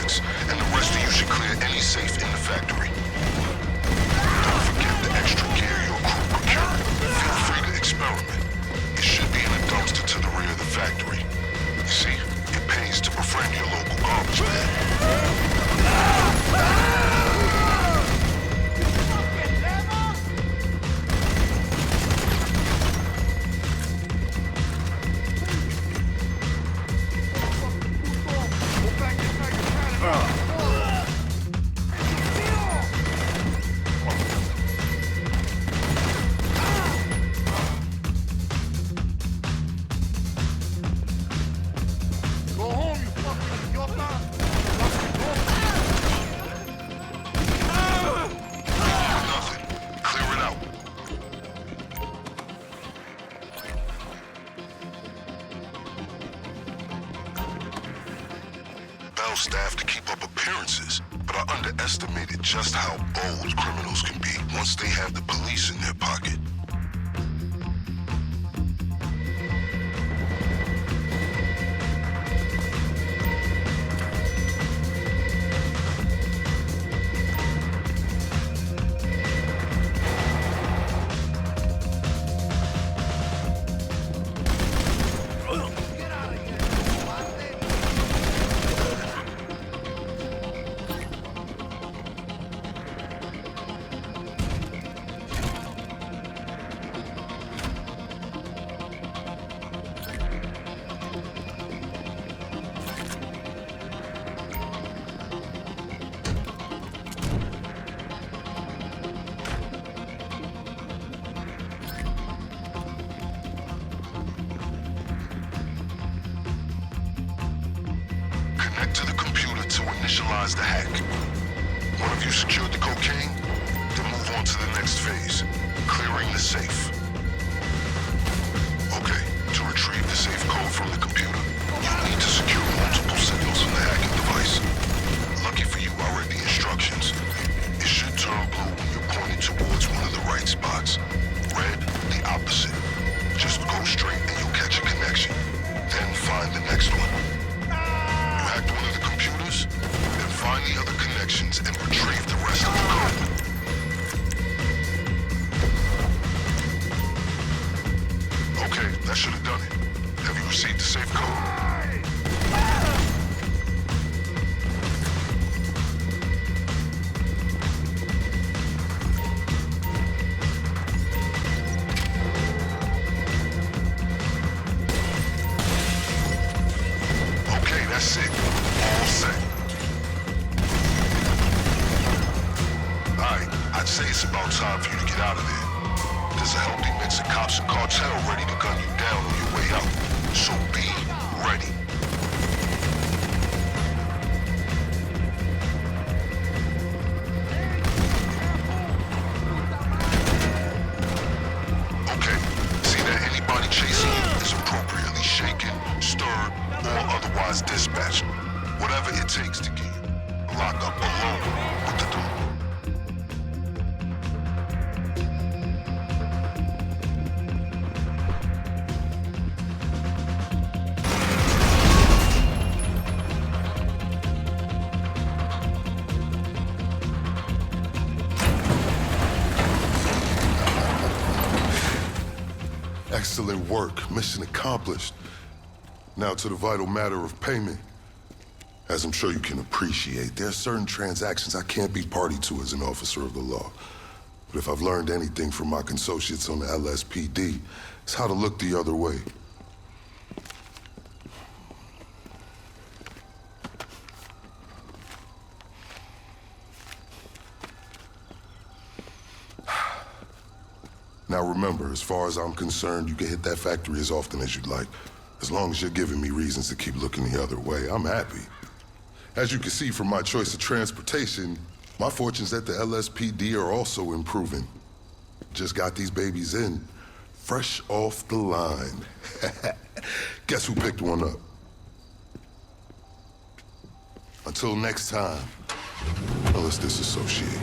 suspects, and the rest of you should clear any safe in the factory. Don't forget the extra gear your crew procured. Feel free to experiment. It should be in a dumpster to the rear of the factory. You see, it pays to befriend your local garbage man. Staff to keep up appearances, but I underestimated just how bold criminals can be once they have the police in their pocket. Connect to the computer to initialize the hack. One of you secured the cocaine, then move on to the next phase, clearing the safe. Okay, to retrieve the safe code from the computer, you need to secure multiple signals from the hacking device. Lucky for you, I read the instructions. It should turn blue when you're pointed towards one of the right spots. Red, the opposite. Just go straight and you'll catch a connection. Then find the next one. Hack one of the computers, then find the other connections and retrieve the rest of the code. Okay, that should have done it. Have you received the safe code? That's it. All set. Alright, I'd say it's about time for you to get out of there. There's a healthy mix of cops and cartel ready to gun you down on your way out. So be ready. Okay, see that anybody chasing you is appropriately shaken, stirred, or otherwise dispatched. Whatever it takes to get you locked up alone with the dude. Excellent work. Mission accomplished. Now to the vital matter of payment. As I'm sure you can appreciate, there are certain transactions I can't be party to as an officer of the law. But if I've learned anything from my associates on the LSPD, it's how to look the other way. Now remember, as far as I'm concerned, you can hit that factory as often as you'd like. As long as you're giving me reasons to keep looking the other way, I'm happy. As you can see from my choice of transportation, my fortunes at the LSPD are also improving. Just got these babies in, fresh off the line. Guess who picked one up? Until next time, let's disassociate.